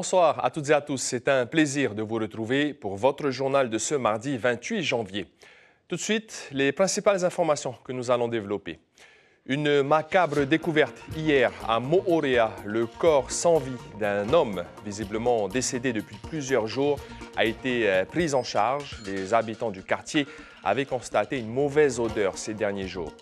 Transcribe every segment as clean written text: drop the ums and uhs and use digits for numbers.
Bonsoir à toutes et à tous. C'est un plaisir de vous retrouver pour votre journal de ce mardi 28 janvier. Tout de suite, les principales informations que nous allons développer. Une macabre découverte hier à Moorea. Le corps sans vie d'un homme, visiblement décédé depuis plusieurs jours, a été pris en charge. Les habitants du quartier avaient constaté une mauvaise odeur ces derniers jours.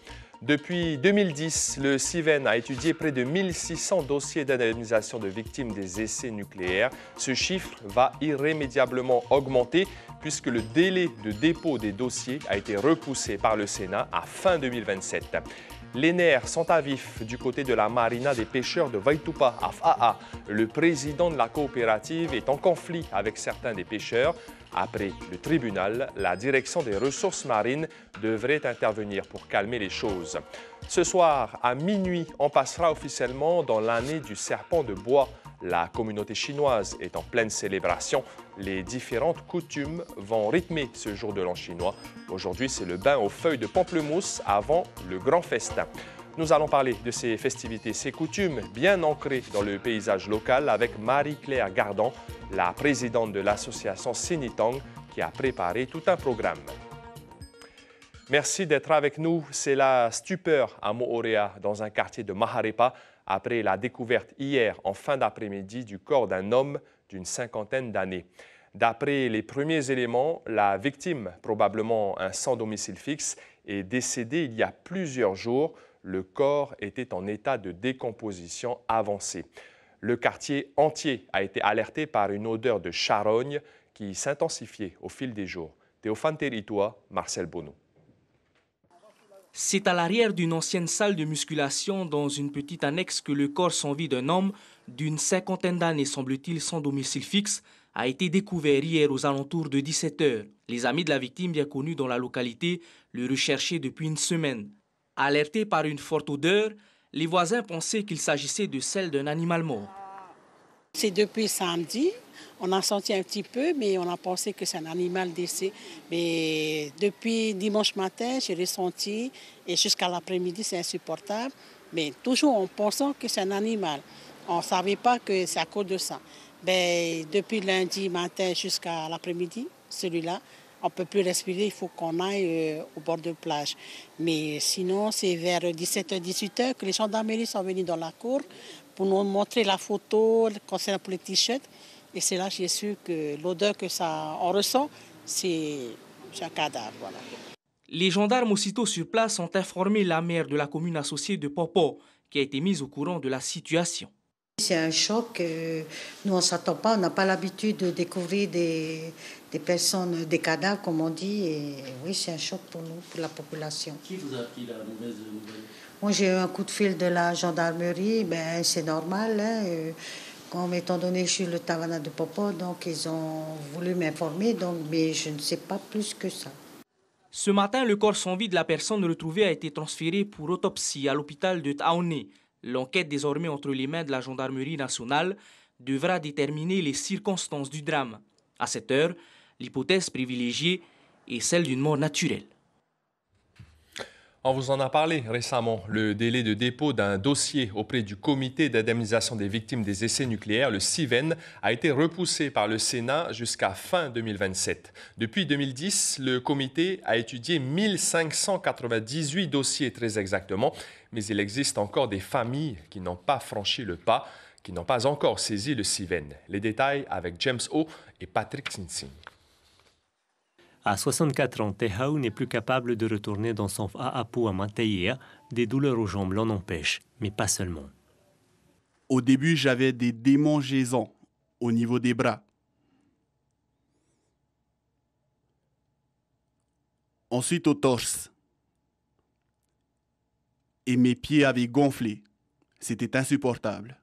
Depuis 2010, le CIVEN a étudié près de 1600 dossiers d'indemnisation de victimes des essais nucléaires. Ce chiffre va irrémédiablement augmenter puisque le délai de dépôt des dossiers a été repoussé par le Sénat à fin 2027. Les nerfs sont à vif du côté de la marina des pêcheurs de Vaitupa à Fa'a. Le président de la coopérative est en conflit avec certains des pêcheurs. Après le tribunal, la direction des ressources marines devrait intervenir pour calmer les choses. Ce soir, à minuit, on passera officiellement dans l'année du serpent de bois. La communauté chinoise est en pleine célébration. Les différentes coutumes vont rythmer ce jour de l'an chinois. Aujourd'hui, c'est le bain aux feuilles de pamplemousse avant le grand festin. Nous allons parler de ces festivités, ces coutumes bien ancrées dans le paysage local avec Marie-Claire Gardan, la présidente de l'association Sinitong, qui a préparé tout un programme. Merci d'être avec nous. C'est la stupeur à Moorea, dans un quartier de Maharepa, après la découverte hier en fin d'après-midi du corps d'un homme d'une cinquantaine d'années. D'après les premiers éléments, la victime, probablement un sans domicile fixe, est décédée il y a plusieurs jours. Le corps était en état de décomposition avancée. Le quartier entier a été alerté par une odeur de charogne qui s'intensifiait au fil des jours. Théophane Territois, Marcel Bonneau. C'est à l'arrière d'une ancienne salle de musculation dans une petite annexe que le corps sans vie d'un homme d'une cinquantaine d'années, semble-t-il sans domicile fixe, a été découvert hier aux alentours de 17 h. Les amis de la victime, bien connus dans la localité, le recherchaient depuis une semaine. Alertés par une forte odeur, les voisins pensaient qu'il s'agissait de celle d'un animal mort. C'est depuis samedi, on a senti un petit peu, mais on a pensé que c'est un animal décédé. Mais depuis dimanche matin, j'ai ressenti, et jusqu'à l'après-midi, c'est insupportable. Mais toujours en pensant que c'est un animal. On ne savait pas que c'est à cause de ça. Mais depuis lundi matin jusqu'à l'après-midi, celui-là, on ne peut plus respirer, il faut qu'on aille au bord de plage. Mais sinon, c'est vers 17h, 18h que les gendarmeries sont venus dans la cour pour nous montrer la photo concernant pour les t-shirts. Et c'est là que j'ai su que l'odeur que ça on ressent, c'est un cadavre. Voilà. Les gendarmes aussitôt sur place ont informé la maire de la commune associée de Popo, qui a été mise au courant de la situation. C'est un choc. Nous, on ne s'attend pas. On n'a pas l'habitude de découvrir des personnes, des cadavres, comme on dit. Et oui, c'est un choc pour nous, pour la population. Qui vous a appris la mauvaise nouvelle? Moi, j'ai eu un coup de fil de la gendarmerie. Ben, c'est normal. Hein. Comme étant donné que je suis le Tavana de Popo, donc ils ont voulu m'informer. Mais je ne sais pas plus que ça. Ce matin, le corps sans vie de la personne retrouvée a été transféré pour autopsie à l'hôpital de Taoné. L'enquête désormais entre les mains de la gendarmerie nationale devra déterminer les circonstances du drame. À cette heure, l'hypothèse privilégiée est celle d'une mort naturelle. On vous en a parlé récemment. Le délai de dépôt d'un dossier auprès du Comité d'indemnisation des victimes des essais nucléaires, le CIVEN, a été repoussé par le Sénat jusqu'à fin 2027. Depuis 2010, le comité a étudié 1598 dossiers très exactement, mais il existe encore des familles qui n'ont pas franchi le pas, qui n'ont pas encore saisi le CIVEN. Les détails avec James O et Patrick Tsintsing. À 64 ans, Tehau n'est plus capable de retourner dans son Fa'apu à Manteia. Des douleurs aux jambes l'en empêchent, mais pas seulement. Au début, j'avais des démangeaisons au niveau des bras. Ensuite au torse. Et mes pieds avaient gonflé. C'était insupportable.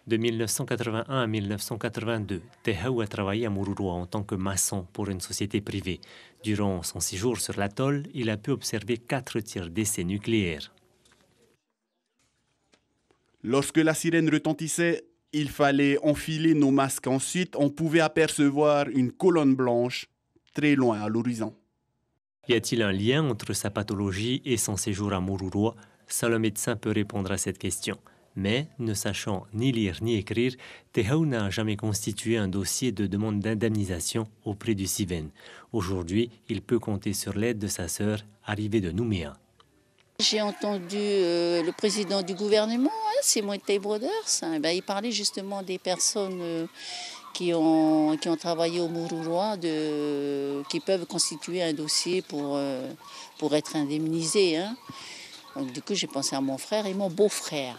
De 1981 à 1982, Tehau a travaillé à Mururoa en tant que maçon pour une société privée. Durant son séjour sur l'atoll, il a pu observer 4 tirs d'essais nucléaires. Lorsque la sirène retentissait, il fallait enfiler nos masques. Ensuite, on pouvait apercevoir une colonne blanche très loin à l'horizon. Y a-t-il un lien entre sa pathologie et son séjour à Mururoa? Seul un médecin peut répondre à cette question. Mais, ne sachant ni lire ni écrire, Tehao n'a jamais constitué un dossier de demande d'indemnisation auprès du CIVEN. Aujourd'hui, il peut compter sur l'aide de sa sœur, arrivée de Nouméa. J'ai entendu le président du gouvernement, Simon Tay Brothers, il parlait justement des personnes qui ont travaillé au Mururoa, qui peuvent constituer un dossier pour être indemnisés. Donc, du coup, j'ai pensé à mon frère et mon beau-frère.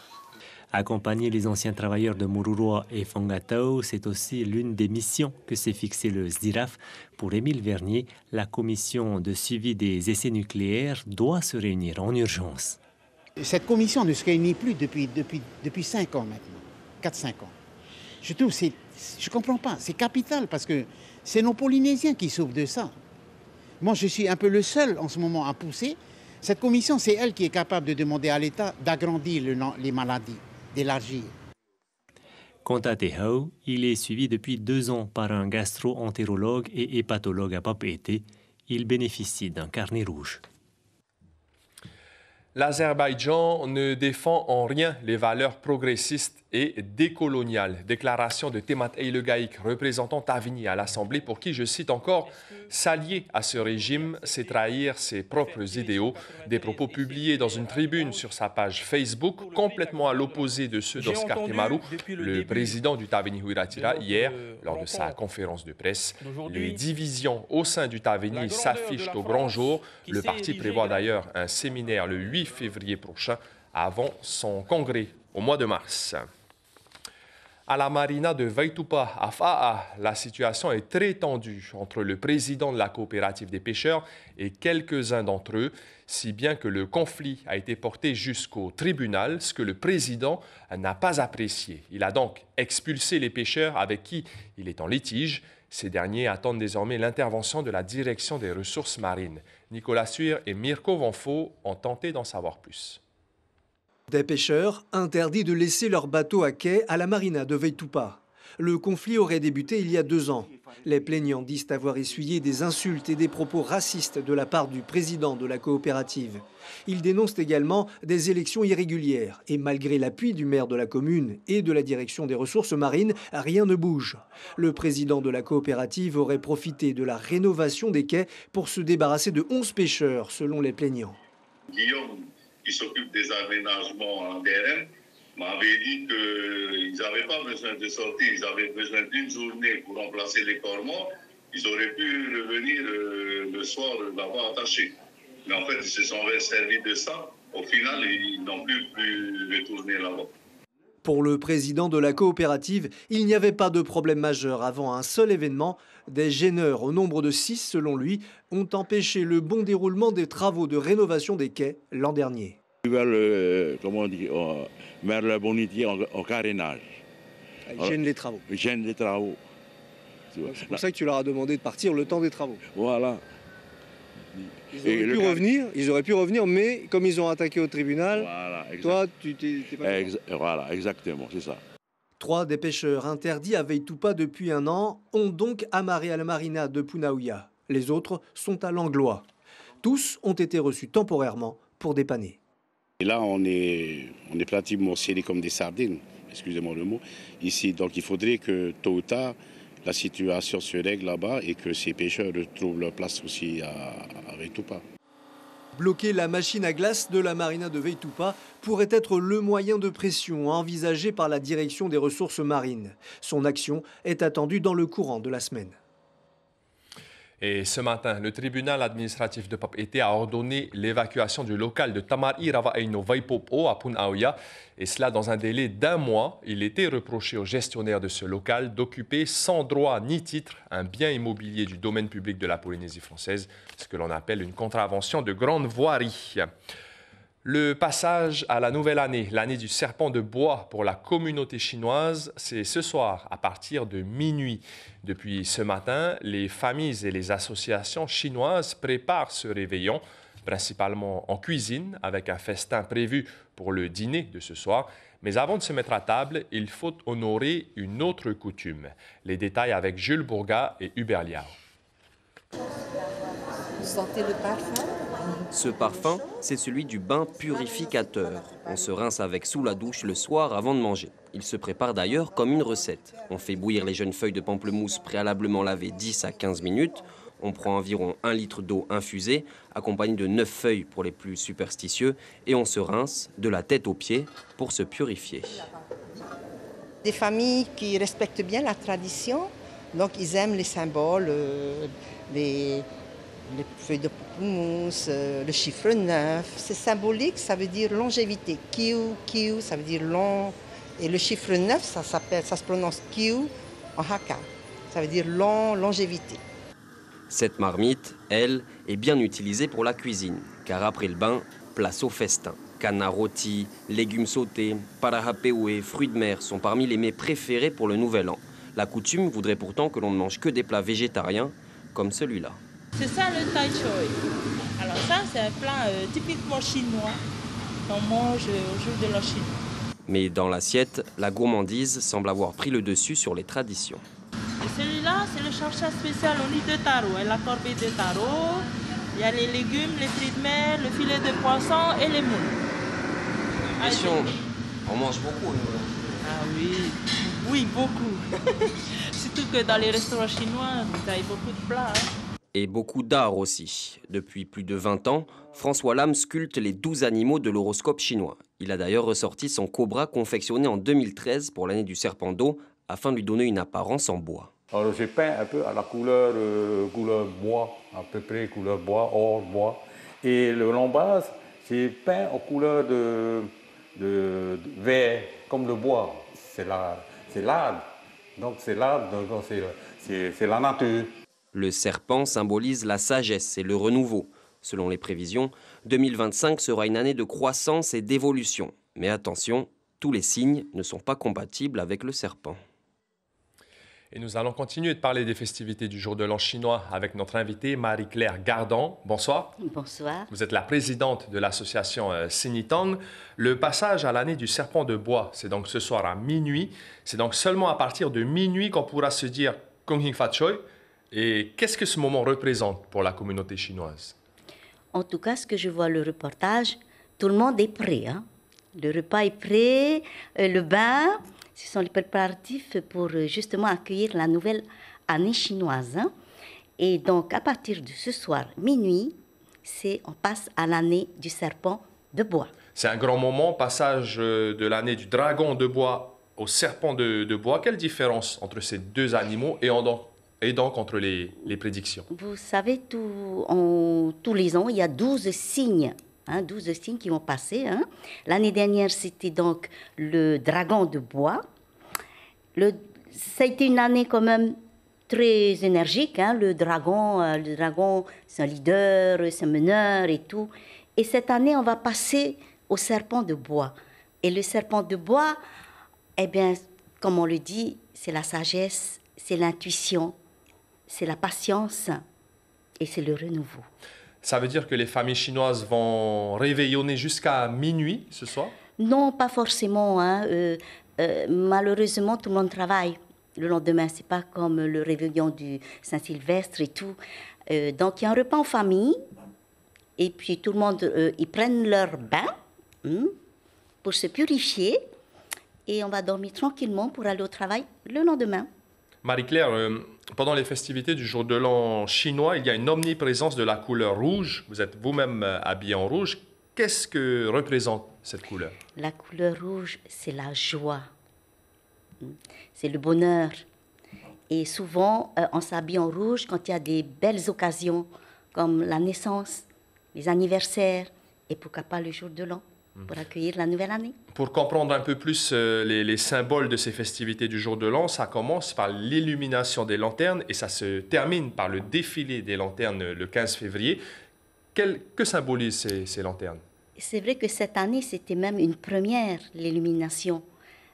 Accompagner les anciens travailleurs de Mururoa et Fongatao, c'est aussi l'une des missions que s'est fixée le SDIRAF. Pour Émile Vernier, la commission de suivi des essais nucléaires doit se réunir en urgence. Cette commission ne se réunit plus depuis 5 ans maintenant, 4-5 ans. Je trouve, je ne comprends pas, c'est capital parce que c'est nos Polynésiens qui souffrent de ça. Moi, je suis un peu le seul en ce moment à pousser. Cette commission, c'est elle qui est capable de demander à l'État d'agrandir les maladies, d'élargir. Quant à Tehao, il est suivi depuis 2 ans par un gastro-entérologue et hépatologue à Papeete. Il bénéficie d'un carnet rouge. L'Azerbaïdjan ne défend en rien les valeurs progressistes et décoloniales. Déclaration de Temat Eylegaïk, représentant Tavini à l'Assemblée, pour qui, je cite encore, s'allier à ce régime, c'est trahir ses propres idéaux. Des propos publiés dans une tribune sur sa page Facebook, complètement à l'opposé de ceux d'Oscar Temaru, le président du Tavini Huiratira, hier, lors de sa conférence de presse. Les divisions au sein du Tavini s'affichent au grand jour. Le parti prévoit d'ailleurs un séminaire le 8 février prochain, avant son congrès au mois de mars. À la marina de Vaitupa, à Fa'a, la situation est très tendue entre le président de la coopérative des pêcheurs et quelques-uns d'entre eux, si bien que le conflit a été porté jusqu'au tribunal, ce que le président n'a pas apprécié. Il a donc expulsé les pêcheurs avec qui il est en litige. Ces derniers attendent désormais l'intervention de la direction des ressources marines. Nicolas Suir et Mirko Vanfo ont tenté d'en savoir plus. Des pêcheurs interdits de laisser leur bateau à quai à la marina de Vaitupa. Le conflit aurait débuté il y a 2 ans. Les plaignants disent avoir essuyé des insultes et des propos racistes de la part du président de la coopérative. Ils dénoncent également des élections irrégulières. Et malgré l'appui du maire de la commune et de la direction des ressources marines, rien ne bouge. Le président de la coopérative aurait profité de la rénovation des quais pour se débarrasser de 11 pêcheurs, selon les plaignants. Guillaume, qui s'occupe des aménagements en DRM, m'avait dit qu'ils n'avaient pas besoin de sortir, ils avaient besoin d'une journée pour remplacer les corps morts. Ils auraient pu revenir le soir là-bas attachés. Mais en fait, ils se sont servis de ça. Au final, ils n'ont plus retourné là-bas. Pour le président de la coopérative, il n'y avait pas de problème majeur avant un seul événement. Des gêneurs, au nombre de 6 selon lui, ont empêché le bon déroulement des travaux de rénovation des quais l'an dernier. Ils veulent, mettre le bonitier en carénage. Ils gênent les travaux. Ils gênent les travaux. C'est pour ça que tu leur as demandé de partir le temps des travaux. Voilà. Ils auraient pu revenir, mais comme ils ont attaqué au tribunal, voilà, toi, tu t'es pas... Voilà, exactement, c'est ça. 3 des pêcheurs interdits à Vaitupa depuis 1 an ont donc amarré à la marina de Punaouia. Les autres sont à Langlois. Tous ont été reçus temporairement pour dépanner. Et là, on est pratiquement scellés comme des sardines, excusez-moi le mot, ici. Donc il faudrait que tôt ou tard, la situation se règle là-bas et que ces pêcheurs retrouvent leur place aussi à Vaitupa. Bloquer la machine à glace de la marina de Vaitupa pourrait être le moyen de pression envisagé par la direction des ressources marines. Son action est attendue dans le courant de la semaine. Et ce matin, le tribunal administratif de Papeete a ordonné l'évacuation du local de Tamari Ravaeino Vaipopo à Punaouia, et cela dans un délai d'1 mois. Il était reproché au gestionnaire de ce local d'occuper sans droit ni titre un bien immobilier du domaine public de la Polynésie française, ce que l'on appelle une contravention de grande voirie. Le passage à la nouvelle année, l'année du serpent de bois pour la communauté chinoise, c'est ce soir à partir de minuit. Depuis ce matin, les familles et les associations chinoises préparent ce réveillon, principalement en cuisine, avec un festin prévu pour le dîner de ce soir. Mais avant de se mettre à table, il faut honorer une autre coutume. Les détails avec Jules Bourga et Hubert Liao. Vous sentez le parfum? Ce parfum, c'est celui du bain purificateur. On se rince avec sous la douche le soir avant de manger. Il se prépare d'ailleurs comme une recette. On fait bouillir les jeunes feuilles de pamplemousse préalablement lavées 10 à 15 minutes. On prend environ 1 litre d'eau infusée, accompagnée de 9 feuilles pour les plus superstitieux, et on se rince de la tête aux pieds pour se purifier. Des familles qui respectent bien la tradition, donc ils aiment les symboles, les feuilles de pamplemousse, le chiffre 9. C'est symbolique, ça veut dire longévité. Kiu, ça veut dire long. Et le chiffre 9, ça se prononce Kiu en Hakka. Ça veut dire longévité. Cette marmite, elle, est bien utilisée pour la cuisine, car après le bain, place au festin. Canard rôti, légumes sautés, parahapewe, fruits de mer sont parmi les mets préférés pour le Nouvel An. La coutume voudrait pourtant que l'on ne mange que des plats végétariens, comme celui-là. C'est ça le tai choy. Alors ça, c'est un plat typiquement chinois qu'on mange au jour de l'an chinois. Mais dans l'assiette, la gourmandise semble avoir pris le dessus sur les traditions. Et celui-là, c'est le charcha spécial au nid de taro, et la corbeille de taro. Il y a les légumes, les fruits de mer, le filet de poisson et les moules. Question, on mange beaucoup. Ah oui, beaucoup. Surtout que dans les restaurants chinois, vous avez beaucoup de plats. Et beaucoup d'art aussi. Depuis plus de 20 ans, François Lam sculpte les 12 animaux de l'horoscope chinois. Il a d'ailleurs ressorti son cobra confectionné en 2013 pour l'année du serpent d'eau, afin de lui donner une apparence en bois. Alors j'ai peint un peu à la couleur bois, à peu près couleur bois, or, bois. Et le lambaz, j'ai peint en couleur de vert, comme le bois. C'est l'arbre. Donc c'est l'arbre, donc c'est la nature. Le serpent symbolise la sagesse et le renouveau. Selon les prévisions, 2025 sera une année de croissance et d'évolution. Mais attention, tous les signes ne sont pas compatibles avec le serpent. Et nous allons continuer de parler des festivités du jour de l'an chinois avec notre invitée Marie-Claire Gardon. Bonsoir. Bonsoir. Vous êtes la présidente de l'association Sinitang. Le passage à l'année du serpent de bois, c'est donc ce soir à minuit. C'est donc seulement à partir de minuit qu'on pourra se dire Kong Hing Fat Choi. Et qu'est-ce que ce moment représente pour la communauté chinoise? En tout cas, ce que je vois le reportage, tout le monde est prêt. Hein? Le repas est prêt, le bain. Ce sont les préparatifs pour justement accueillir la nouvelle année chinoise. Hein. Et donc, à partir de ce soir, minuit, on passe à l'année du serpent de bois. C'est un grand moment, passage de l'année du dragon de bois au serpent de bois. Quelle différence entre ces deux animaux et donc entre les prédictions? Vous savez, tous les ans, il y a 12 signes. 12 signes qui vont passer. Hein. L'année dernière, c'était donc le dragon de bois. Ça a été une année quand même très énergique. Hein. Le dragon, c'est un leader, c'est un meneur et tout. Et cette année, on va passer au serpent de bois. Et le serpent de bois, eh bien, comme on le dit, c'est la sagesse, c'est l'intuition, c'est la patience et c'est le renouveau. Ça veut dire que les familles chinoises vont réveillonner jusqu'à minuit ce soir? Non, pas forcément. Hein. Malheureusement, tout le monde travaille le lendemain. C'est pas comme le réveillon du Saint-Sylvestre et tout. Donc, il y a un repas en famille. Et puis, tout le monde, ils prennent leur bain pour se purifier. Et on va dormir tranquillement pour aller au travail le lendemain. Marie-Claire, pendant les festivités du jour de l'an chinois, il y a une omniprésence de la couleur rouge. Vous êtes vous-même habillée en rouge. Qu'est-ce que représente cette couleur? La couleur rouge, c'est la joie. C'est le bonheur. Et souvent, on s'habille en rouge quand il y a des belles occasions, comme la naissance, les anniversaires, et pourquoi pas le jour de l'an, pour accueillir la nouvelle année. Pour comprendre un peu plus les symboles de ces festivités du jour de l'an, ça commence par l'illumination des lanternes et ça se termine par le défilé des lanternes le 15 février. Que symbolisent ces lanternes? C'est vrai que cette année, c'était même une première, l'illumination.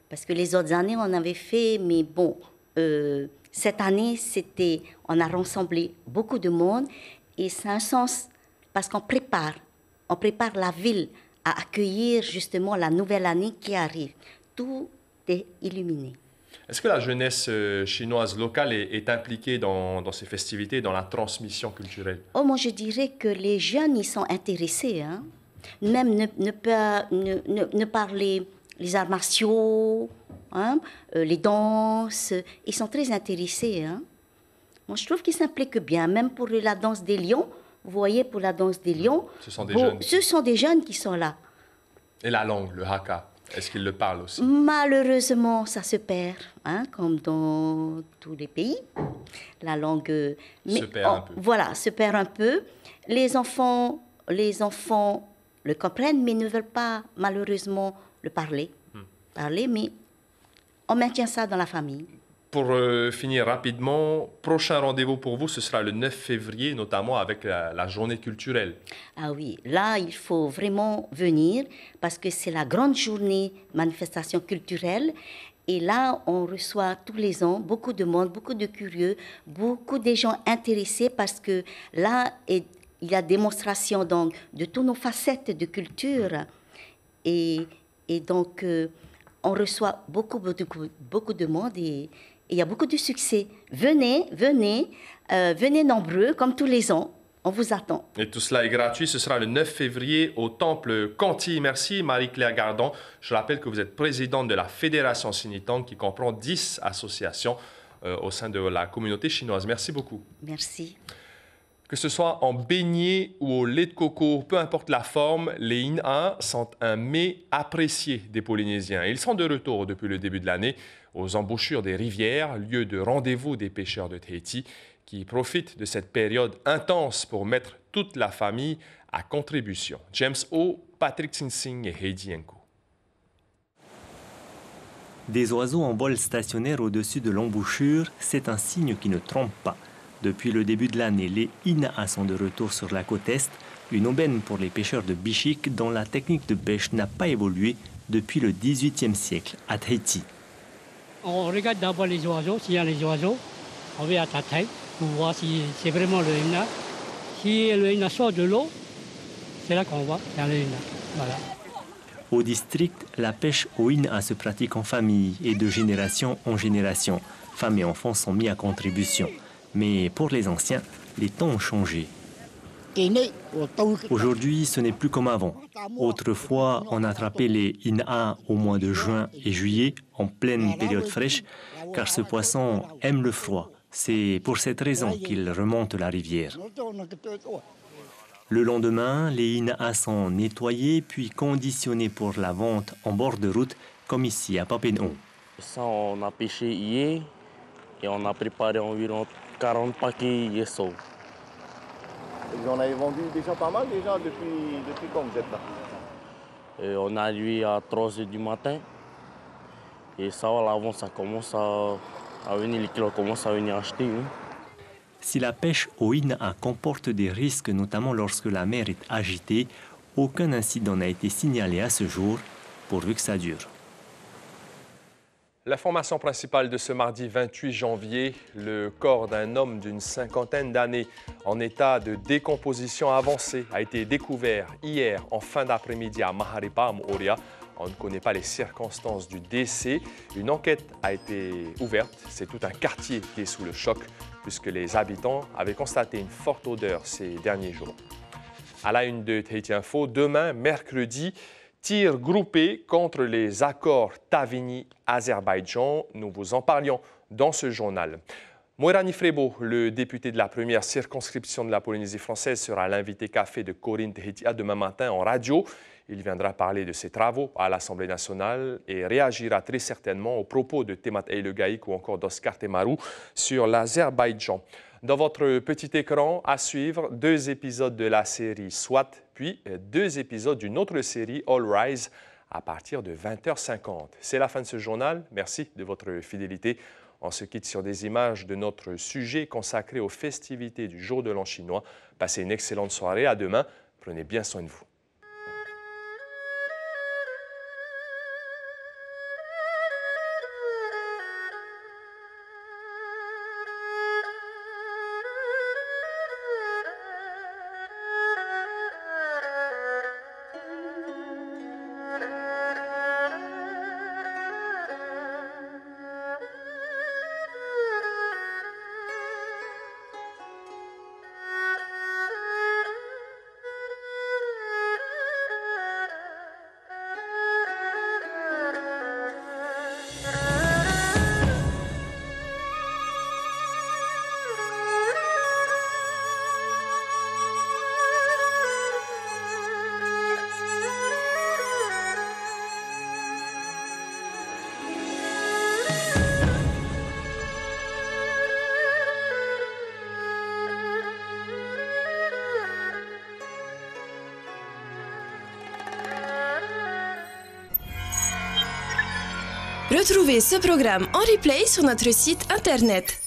Parce que les autres années, on avait fait, mais bon, cette année, on a rassemblé beaucoup de monde et c'est un sens, parce qu'on prépare la ville à accueillir justement la nouvelle année qui arrive. Tout est illuminé. Est-ce que la jeunesse chinoise locale est impliquée dans ces festivités, dans la transmission culturelle? Oh, moi, je dirais que les jeunes, ils sont intéressés. Hein? Même ne parler les arts martiaux, hein? Les danses, ils sont très intéressés. Hein? Moi, je trouve qu'ils s'impliquent bien, même pour la danse des lions. Vous voyez, pour la danse des lions, ce sont des jeunes qui sont là. Et la langue, le Hakka, est-ce qu'ils le parlent aussi? Malheureusement, ça se perd, hein, comme dans tous les pays. La langue se perd un peu. Voilà, se perd un peu. Les enfants le comprennent, mais ne veulent pas, malheureusement, le parler. Mais on maintient ça dans la famille. Pour finir rapidement, prochain rendez-vous pour vous, ce sera le 9 février, notamment avec la journée culturelle. Ah oui, là, il faut vraiment venir parce que c'est la grande journée manifestation culturelle. Et là, on reçoit tous les ans beaucoup de monde, beaucoup de curieux, beaucoup de gens intéressés parce que là, il y a démonstration donc, de toutes nos facettes de culture. Et donc, on reçoit beaucoup de monde et il y a beaucoup de succès. Venez nombreux, comme tous les ans. On vous attend. Et tout cela est gratuit. Ce sera le 9 février au Temple Conti. Merci Marie-Claire Gardon. Je rappelle que vous êtes présidente de la Fédération Sinitang qui comprend 10 associations au sein de la communauté chinoise. Merci beaucoup. Merci. Que ce soit en beignet ou au lait de coco, peu importe la forme, les In'a sont un mets apprécié des Polynésiens. Ils sont de retour depuis le début de l'année aux embouchures des rivières, lieu de rendez-vous des pêcheurs de Tahiti, qui profitent de cette période intense pour mettre toute la famille à contribution. James O, Patrick Sinsing et Heidi Enko. Des oiseaux en vol stationnaire au-dessus de l'embouchure, c'est un signe qui ne trompe pas. Depuis le début de l'année, les In'a sont de retour sur la côte est, une aubaine pour les pêcheurs de Bichik dont la technique de pêche n'a pas évolué depuis le XVIIIe siècle à Tahiti. On regarde d'abord les oiseaux, s'il y a les oiseaux, on va à ta tête pour voir si c'est vraiment le In'a. Si le In'a sort de l'eau, c'est là qu'on voit dans le In'a. Voilà. Au district, la pêche au In'a se pratique en famille et de génération en génération. Femmes et enfants sont mis à contribution. Mais pour les anciens, les temps ont changé. Aujourd'hui, ce n'est plus comme avant. Autrefois, on attrapait les In'a au mois de juin et juillet, en pleine période fraîche, car ce poisson aime le froid. C'est pour cette raison qu'il remonte la rivière. Le lendemain, les In'a sont nettoyés puis conditionnés pour la vente en bord de route, comme ici à Papenou. Ça, on a pêché hier et on a préparé environ 40 paquets yeso. Vous en avez vendu déjà pas mal depuis quand vous êtes là? On a arrivé à 3 h du matin et ça, à l'avant, ça commence à venir, les clients commencent à venir acheter. Hein. Si la pêche au In'a comporte des risques, notamment lorsque la mer est agitée, aucun incident n'a été signalé à ce jour, pourvu que ça dure. L'information principale de ce mardi 28 janvier, le corps d'un homme d'une cinquantaine d'années en état de décomposition avancée a été découvert hier en fin d'après-midi à Maharipa, à Moorea. On ne connaît pas les circonstances du décès. Une enquête a été ouverte. C'est tout un quartier qui est sous le choc puisque les habitants avaient constaté une forte odeur ces derniers jours. À la une de Tahiti Info, demain, mercredi, tir groupé contre les accords Tavini-Azerbaïdjan. Nous vous en parlions dans ce journal. Moirani Frebo, le député de la première circonscription de la Polynésie française, sera l'invité café de Corinne Tehitia demain matin en radio. Il viendra parler de ses travaux à l'Assemblée nationale et réagira très certainement aux propos de Temat Eilegaïk ou encore d'Oscar Temaru sur l'Azerbaïdjan. Dans votre petit écran, à suivre 2 épisodes de la série SWAT, puis 2 épisodes d'une autre série, All Rise, à partir de 20h50. C'est la fin de ce journal. Merci de votre fidélité. On se quitte sur des images de notre sujet consacré aux festivités du Jour de l'An chinois. Passez une excellente soirée. À demain. Prenez bien soin de vous. Retrouvez ce programme en replay sur notre site internet.